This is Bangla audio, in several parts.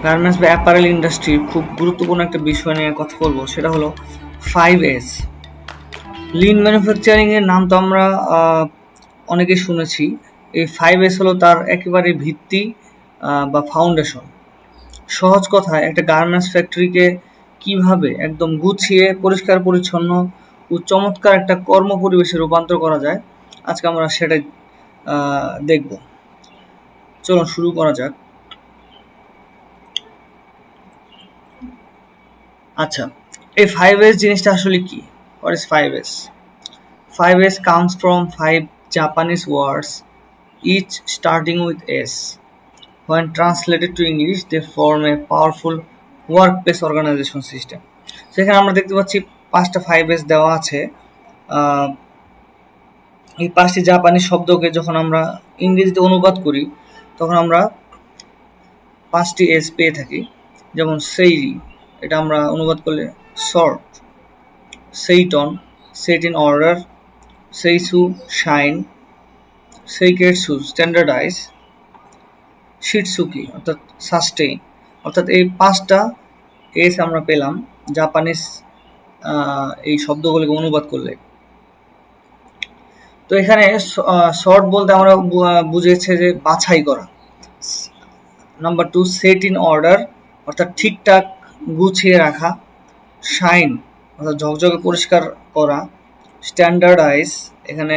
গার্মেন্টস বা অ্যাপারেল ইন্ডাস্ট্রির খুব গুরুত্বপূর্ণ একটা বিষয় নিয়ে কথা বলবো, সেটা হলো 5S। লিন ম্যানুফ্যাকচারিং এর নাম তো আমরা অনেকে শুনেছি। এই 5S হলো তার একেবারে ভিত্তি বা ফাউন্ডেশন। সহজ কথায় একটা গার্মেন্টস ফ্যাক্টরিকে কিভাবে একদম গুছিয়ে পরিষ্কার পরিচ্ছন্ন ও চমৎকার একটা কর্ম পরিবেশে রূপান্তর করা যায়, আজকে আমরা সেটাই দেখব। চলুন শুরু করা যাক। আচ্ছা, এই 5S জিনিসটা আসলে কি? What is 5S? 5S comes from 5 Japanese words, each starting with S. When translated to English, they form a powerful workplace organization system. সেখানে আমরা দেখতে পাচ্ছি 5টা 5S দেওয়া আছে। এই 5টি জাপানি শব্দকে যখন আমরা ইংরেজিতে অনুবাদ করি, তখন আমরা 5টি এস পেয়ে থাকি। যেমন সেইরি, এটা আমরা অনুবাদ করলে সর্ট, সেইটন, সেট ইন অর্ডার, সেইসু শাইন, সেইকেটসু স্ট্যান্ডার্ডাইজ, শিটসুকি অর্থাৎ সাস্টেইন। অর্থাৎ এই 5টা এস আমরা পেলাম জাপানিজ এই শব্দগুলোকে অনুবাদ করলে। তো এখানে শর্ট বলতে আমরা বুঝেছে যে বাছাই করা। নাম্বার 2, সেট ইন অর্ডার অর্থাৎ ঠিকঠাক গুছিয়ে রাখা। শাইন অর্থাৎ ঝকঝকে পরিষ্কার করা। স্ট্যান্ডার্ডাইজ, এখানে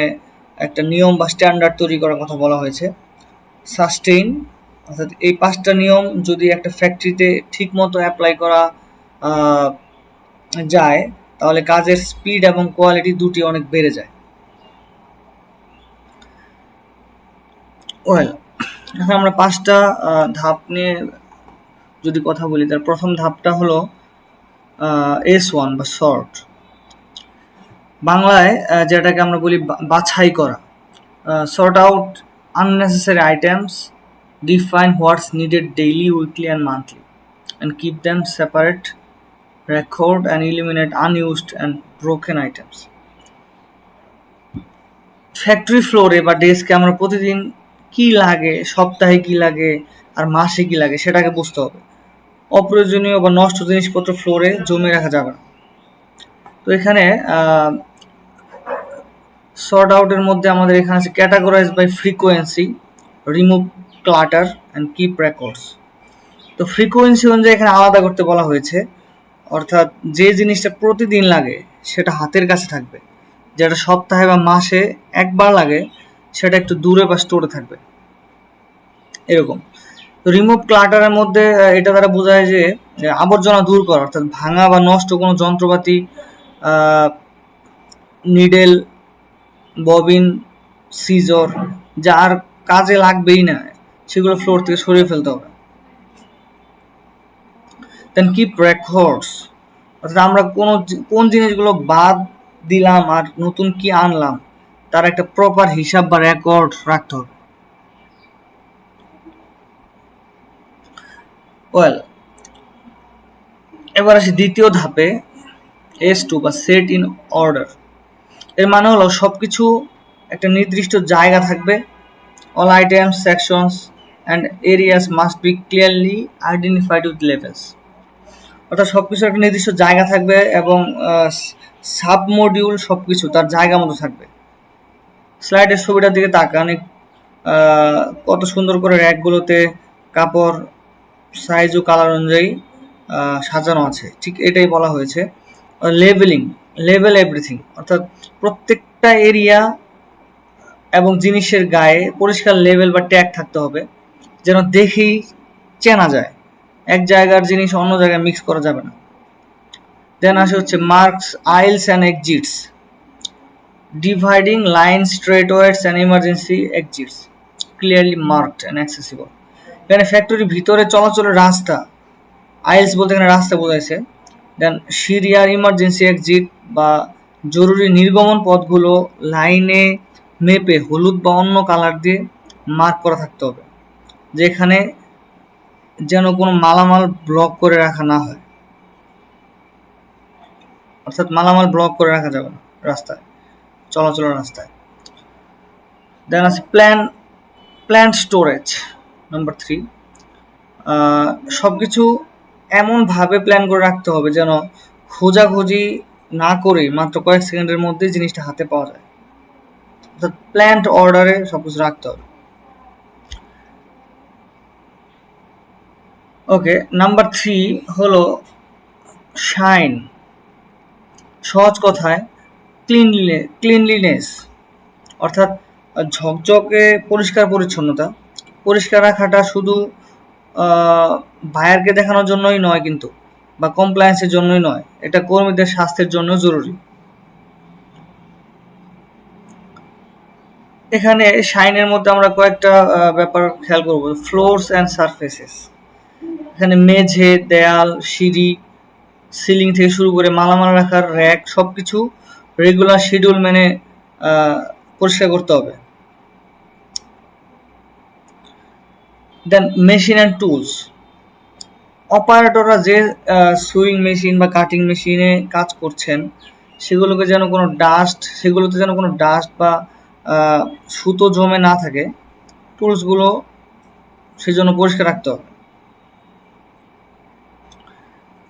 একটা নিয়ম বা স্ট্যান্ডার্ড তৈরি করার কথা বলা হয়েছে। সাস্টেইন অর্থাৎ এই 5টা নিয়ম যদি একটা ফ্যাক্টরিতে ঠিক মতো অ্যাপ্লাই করা যায়, তাহলে কাজের স্পিড এবং কোয়ালিটি দুটি অনেক বেড়ে যায়। ওয়েল, এখন আমরা 5টা ধাপ নিয়ে যদি কথা বলি, তার প্রথম ধাপটা হলো S1 বা সর্ট। বাংলায় যেটাকে আমরা বলি বাছাই করা। Sort out unnecessary items, define what's needed daily, weekly and monthly, and keep them separate, record and eliminate unused and broken items. Factory ফ্লোরে বা ডেস্কে আমরা প্রতিদিন কি লাগে, সপ্তাহে কি লাগে আর মাসে কি লাগে সেটাকে বুঝতে হবে। অপ্রয়োজনীয় বা নষ্ট জিনিসপত্র ফ্লোরে জমে রাখা যাবে না। তো এখানে সর্ট আউটের মধ্যে আমাদের এখানে আছে categorize by frequency, remove clutter and keep records. তো ফ্রিকোয়েন্সি অনুযায়ী এখানে আলাদা করতে বলা হয়েছে, অর্থাৎ যে জিনিসটা প্রতিদিন লাগে সেটা হাতের কাছে থাকবে, যেটা সপ্তাহে বা মাসে একবার লাগে সেটা একটু দূরে বা স্টোরে থাকবে, এরকম। তো রিমুভ ক্লাটারের মধ্যে এটা দ্বারা বোঝায় যে আবর্জনা দূর করা, অর্থাৎ ভাঙা বা নষ্ট কোনো যন্ত্রপাতি, নিডেল, ববিন, সিজর যা আর কাজে লাগবেই না, সেগুলো ফ্লোর থেকে সরিয়ে ফেলতে হবে। দেন কিপ রেকর্ডস, অর্থাৎ আমরা কোন জিনিসগুলো বাদ দিলাম আর নতুন কি আনলাম তার একটা প্রপার হিসাব বা রেকর্ড রাখতে হবে। ওয়েল, এবার আসি দ্বিতীয় ধাপে, S2 বা সেট ইন অর্ডার। এর মানে হলো সবকিছু একটা নির্দিষ্ট জায়গা থাকবে। All items, sections and areas must be clearly identified with levels. অর্থাৎ সবকিছু একটা নির্দিষ্ট জায়গা থাকবে এবং সাব মডিউল সবকিছু তার জায়গা মতো থাকবে। স্লাইডের ছবিটার দিকে তাকান, কত সুন্দর করে র্যাকগুলোতে কাপড় সাইজ ও কালার অনুযায়ী সাজানো আছে। ঠিক এটাই বলা হয়েছে লেবেলিং, লেবেল এভরিথিং, অর্থাৎ প্রত্যেকটা এরিয়া এবং জিনিসের গায়ে পরিষ্কার লেবেল বা ট্যাগ থাকতে হবে, যেন দেখেই চেনা যায়। এক জায়গার জিনিস অন্য জায়গায় মিক্স করা যাবে না। দেন আসে হচ্ছে marks, aisles and exits, dividing line, straightways and emergency exits, clearly marked and accessible. এখানে ফ্যাক্টরির ভিতরে চলাচলের রাস্তা, আইলস বলতে এখানে রাস্তা বোঝাইছে। দেন সিরিয়ার ইমার্জেন্সি এক্সিট বা জরুরি নির্গমন পথগুলো লাইনে মেপে হলুদ বা অন্য কালার দিয়ে মার্ক করা থাকতে হবে, যেখানে যেন কোনো মালামাল ব্লক করে রাখা না হয়, অর্থাৎ মালামাল ব্লক করে রাখা যাবে না রাস্তায়, চলাচলের রাস্তায়। দেন আছে প্ল্যান্ট স্টোরেজ, নাম্বার 3। সব কিছু এমনভাবে প্ল্যান করে রাখতে হবে যেন খোঁজাখুঁজি না করেই মাত্র কয়েক সেকেন্ডের মধ্যে জিনিসটা হাতে পাওয়া যায়, অর্থাৎ প্ল্যান্ড অর্ডারে সব কিছু রাখতে হবে। ওকে, নাম্বার 3 হলো শাইন। সহজ কথায় ক্লিনলিনেস, অর্থাৎ ঝকঝকে পরিষ্কার পরিচ্ছন্নতা। পরিষ্কার রাখাটা শুধু বায়ারকে দেখানোর জন্যই নয় কিন্তু, বা কমপ্লায়েন্সের জন্যই নয়, এটা কর্মীদের স্বাস্থ্যের জন্য জরুরি। এখানে শাইনের মধ্যে আমরা কয়েকটা ব্যাপার খেয়াল করব। ফ্লোরস অ্যান্ড সারফেসেস, এখানে মেঝে, দেয়াল, সিঁড়ি, সিলিং থেকে শুরু করে মালামাল রাখার র্যাক সবকিছু রেগুলার শিডিউল মেনে পরিষ্কার করতে হবে। দেন মেশিন অ্যান্ড টুলস, অপারেটররা যে সুইং মেশিন বা কাটিং মেশিনে কাজ করছেন সেগুলোতে যেন কোনো ডাস্ট বা সুতো জমে না থাকে, টুলসগুলো সেজন্য পরিষ্কার রাখতে হবে।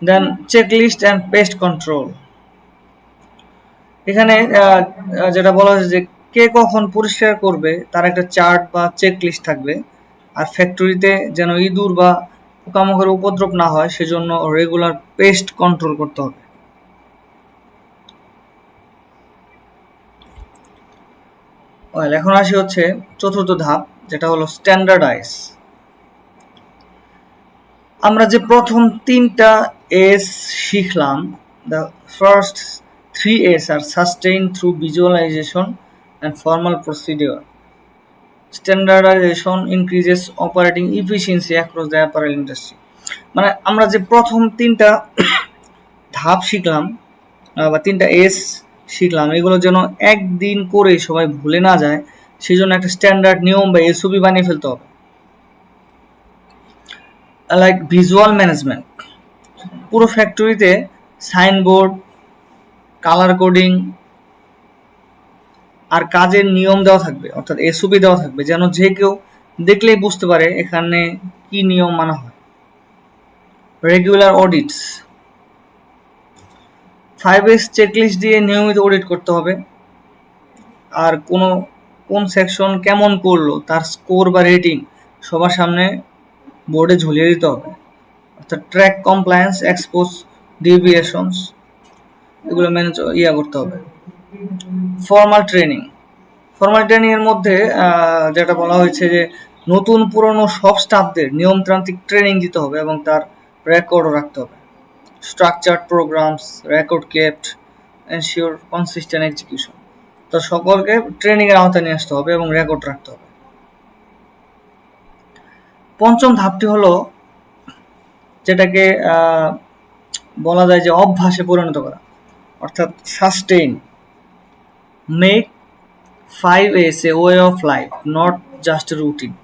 দেন চেকলিস্ট অ্যান্ড পেস্ট কন্ট্রোল, এখানে যেটা বলা হয়েছে যে কে কখন পরিষ্কার করবে তার একটা চার্ট বা চেক লিস্ট থাকবে। আর ফ্যাক্টরিতে যেন ইঁদুর বা পোকামাকড়ের উপদ্রব না হয় সেজন্য রেগুলার পেস্ট কন্ট্রোল করতে হবে। এখন আসি হচ্ছে চতুর্থ ধাপ, যেটা হলো স্ট্যান্ডার্ডাইজ। আমরা যে প্রথম 3টা এস শিখলাম, the first 3 A's are sustained through visualization and formal procedure. Standardization increases operating efficiency across the apparel industry. মানে আমরা যে প্রথম 3টা ধাপ শিখলাম বা 3টা এস শিখলাম, এগুলো যেন একদিন করে সবাই ভুলে না যায় সেই জন্য একটা স্ট্যান্ডার্ড নিয়ম বা এসওপি বানিয়ে ফেলতে হবে। লাইক ভিজুয়াল ম্যানেজমেন্ট, পুরো ফ্যাক্টরিতে সাইনবোর্ড, কালার কোডিং আর কাজের নিয়ম দেওয়া থাকবে, অর্থাৎ এসওপি দেওয়া থাকবে, যেন যে কেউ দেখলেই বুঝতে পারে এখানে কি নিয়ম মানা হয়। রেগুলার অডিটস, 5S চেকলিস্ট দিয়ে নিয়মিত অডিট করতে হবে। আর কোন সেকশন কেমন করলো তার স্কোর বা রেটিং সবার সামনে বোর্ডে ঝুলিয়ে দিতে হবে, অর্থাৎ ট্র্যাক কমপ্লায়েন্স, এক্সপোজ ডিভিয়েশনস, এগুলো মেনে করতে হবে। ফর্মাল ট্রেনিং এর মধ্যে যেটা বলা হয়েছে যে নতুন পুরনো সব স্টাফদের নিয়মতান্ত্রিক ট্রেনিং দিতে হবে এবং তার রেকর্ডও রাখতে হবে। Structured programs, record kept, ensure consistent execution, তো সকলকে ট্রেনিং এর আওতায় নিয়ে আসতে হবে এবং রেকর্ড রাখতে হবে। পঞ্চম ধাপটি হলো যেটাকে বলা যায় যে অভ্যাসে পরিণত করা, অর্থাৎ sustain. Make 5S a way of life, not just a routine.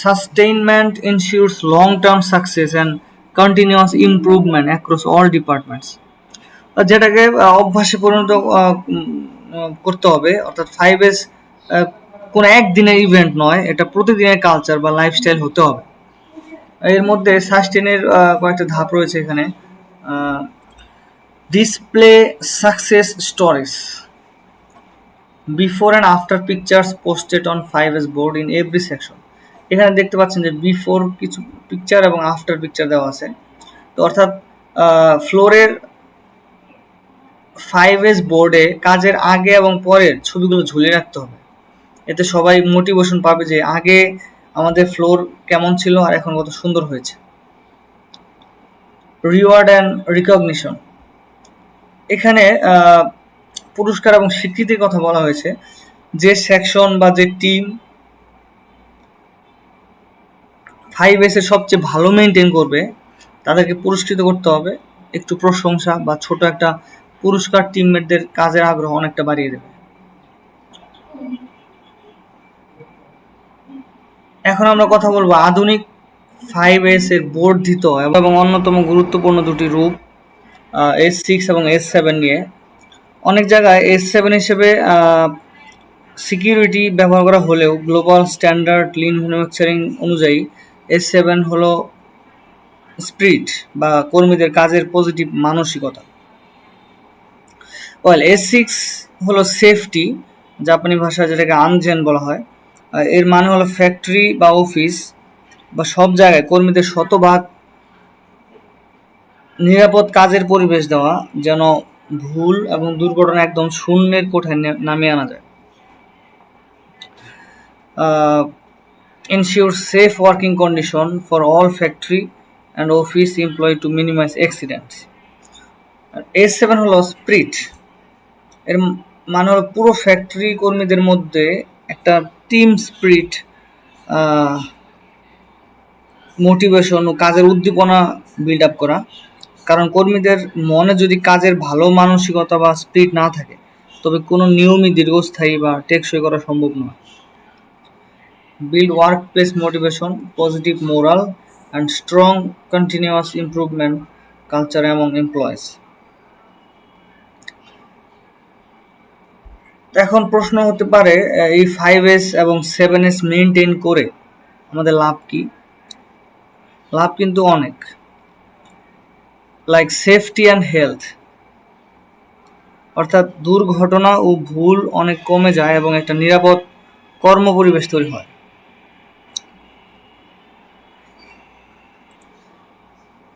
Sustainment ensures long-term success and continuous improvement across all departments. যেটাকে অভ্যাসে পরিণত করতে হবে, অর্থাৎ 5S কোনো একদিনের ইভেন্ট নয়, এটা প্রতিদিনের কালচার বা লাইফস্টাইল হতে হবে। এর মধ্যে সাস্টেনের কয়েকটা ধাপ রয়েছে এখানে। Display success stories, before and after pictures posted on 5S board in every section. এখানে দেখতে পাচ্ছেন যে বিফোর কিছু পিকচার এবং আফটার পিকচার দেওয়া আছে, তো অর্থাৎ ফ্লোরের 5S বোর্ডে কাজের আগে এবং পরের ছবিগুলো ঝুলিয়ে রাখতে হবে। এতে সবাই মোটিভেশন পাবে যে আগে আমাদের ফ্লোর কেমন ছিল আর এখন কত সুন্দর হয়েছে। রিওয়ার্ড অ্যান্ড রিকগনিশন, এখানে পুরস্কার এবং স্বীকৃতির কথা বলা হয়েছে। যে সেকশন বা যে টিম 5S এর সবচেয়ে ভালো মেনটেন করবে তাদেরকে পুরস্কৃত করতে হবে। একটু প্রশংসা বা ছোট একটা পুরস্কার টিমমেটদের কাজের আগ্রহ অনেকটা বাড়িয়ে দেবে। এখন আমরা কথা বলবো আধুনিক 5S এর বর্ধিত এবং অন্যতম গুরুত্বপূর্ণ দুটি রূপ, S6 এবং S7 নিয়ে। অনেক জায়গায় S7 হিসেবে সিকিউরিটি ব্যবহার করা হলেও গ্লোবাল স্ট্যান্ডার্ড লিন ম্যানুফ্যাকচারিং অনুযায়ী S7 হলো স্পিরিট বা কর্মীদের কাজের পজিটিভ মানসিকতা। S6 হলো সেফটি, জাপানি ভাষায় যেটাকে আনজেন বলা হয়। এর মানে হলো ফ্যাক্টরি বা অফিস বা সব জায়গায় কর্মীদের শতভাগ নিরাপদ কাজের পরিবেশ দেওয়া, যেন ভুল এবং দুর্ঘটনা একদম শূন্যের কোঠায় নামিয়ে আনা যায়। Ensure safe working condition for all factory and office employee to minimize accidents. S7 হলো স্পিরিট, এর মানে হলো পুরো ফ্যাক্টরি কর্মীদের মধ্যে একটা টিম স্পিরিট, মোটিভেশন ও কাজের উদ্দীপনা বিল্ড আপ করা। কারণ কর্মীদের মনে যদি কাজের ভালো মানসিকতা বা স্পিরিট না থাকে, তবে কোনো নিয়মই দীর্ঘস্থায়ী বা টেকসই করা সম্ভব নয়। Build workplace motivation, positive morale, and strong continuous improvement culture among employees. এখন প্রশ্ন হতে পারে, এই 5S এবং 7S মেনটেন করে আমাদের লাভ কি? লাভ কিন্তু অনেক, লাইক সেফটি অ্যান্ড হেলথ, অর্থাৎ দুর্ঘটনা ও ভুল অনেক কমে যায় এবং একটা নিরাপদ কর্মপরিবেশ তৈরি হয়।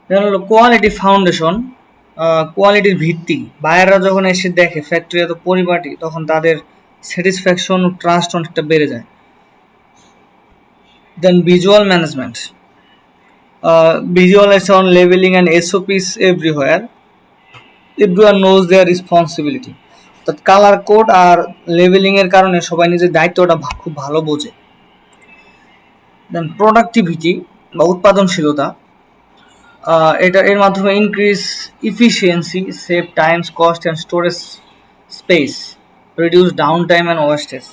হলো কোয়ালিটি ফাউন্ডেশন, কোয়ালিটির ভিত্তি। বায়াররা যখন এসে দেখে ফ্যাক্টরি এত পরিপাটি, তখন তাদের স্যাটিসফ্যাকশন ও ট্রাস্ট অনেকটা বেড়ে যায়। Then visual management, visualization, labeling and SOPs everywhere. Everyone knows their responsibility. তো কালার কোড আর লেবেলিং এর কারণে সবাই নিজের দায়িত্বটা খুব ভালো বোঝে। দেন প্রোডাক্টিভিটি বা উৎপাদনশীলতা, এর মাধ্যমে increase efficiency, save Times, cost and storage space, reduce down time and wastage,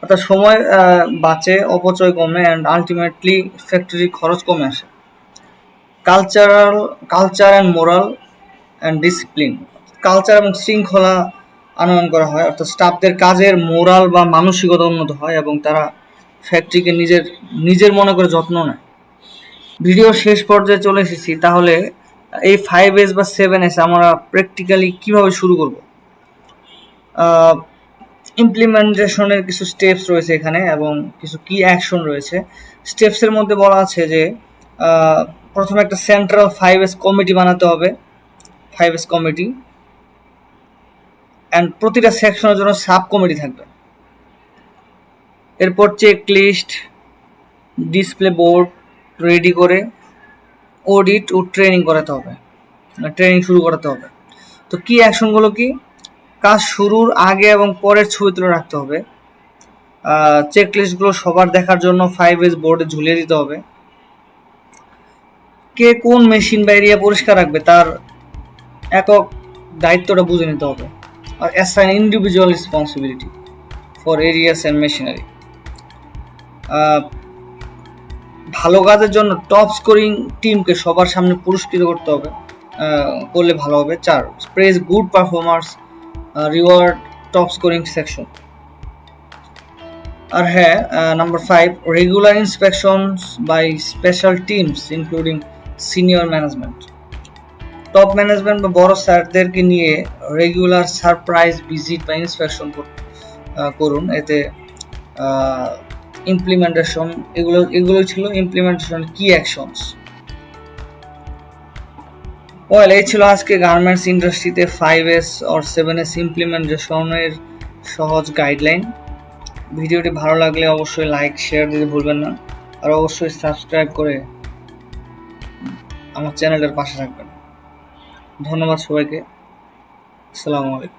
অর্থাৎ সময় বাঁচে, অপচয় কমে, অ্যান্ড আলটিমেটলি ফ্যাক্টরির খরচ কমে আসে। Culture and moral and discipline, culture এবং শৃঙ্খলা আনয়ন করা হয়, অর্থাৎ স্টাফদের কাজের মোরাল বা মানসিকতা উন্নত হয় এবং তারা ফ্যাক্টরিকে নিজের মনে করে যত্ন নেয়। ভিডিও শেষ পর্যায়ে চলে এসেছি, তাহলে এই 5S বা 7S আমরা প্র্যাকটিক্যালি কিভাবে শুরু করব? ইমপ্লিমেন্টেশনের কিছু স্টেপস রয়েছে এখানে এবং কিছু কি অ্যাকশন রয়েছে। স্টেপসের মধ্যে বলা আছে যে প্রথমে একটা সেন্ট্রাল 5S কমিটি বানাতে হবে, 5S কমিটি, অ্যান্ড প্রতিটা সেকশনের জন্য সাব কমিটি থাকবে। এরপর check list, display board ready করে অডিট ও ট্রেনিং করাতে হবে, ট্রেনিং শুরু করাতে হবে। তো কি অ্যাকশনগুলো কি? কাজ শুরুর আগে এবং পরের ছবি তুলে রাখতে হবে। চেক লিস্টগুলো সবার দেখার জন্য 5S বোর্ডে ঝুলিয়ে দিতে হবে। কে কোন মেশিন বা এরিয়া পরিষ্কার রাখবে তার একক দায়িত্বটা বুঝে নিতে হবে। আর assign individual responsibility for areas and machinery. ভালো কাজের জন্য টপ স্কোরিং টিমকে সবার সামনে পুরস্কৃত করতে হবে, করলে ভালো হবে। 4, praise good performers, reward top scoring section. আর হ্যাঁ, number 5, regular inspections by special teams including senior management. Top management বা বড় স্যারদেরকে নিয়ে রেগুলার সারপ্রাইজ ভিজিট বা ইন্সপেকশন করুন। এতে ইমপ্লিমেন্টেশন, এগুলো ছিল ইমপ্লিমেন্টেশন কি অ্যাকশনস। এই ছিল আজকে গার্মেন্টস ইন্ডাস্ট্রিতে 5S or 7S ইমপ্লিমেন্টেশনের সহজ গাইডলাইন। ভিডিওটি ভালো লাগলে অবশ্যই লাইক শেয়ার দিতে ভুলবেন না, আর অবশ্যই সাবস্ক্রাইব করে আমার চ্যানেলের পাশে থাকবেন। ধন্যবাদ সবাইকে। আসসালামু আলাইকুম।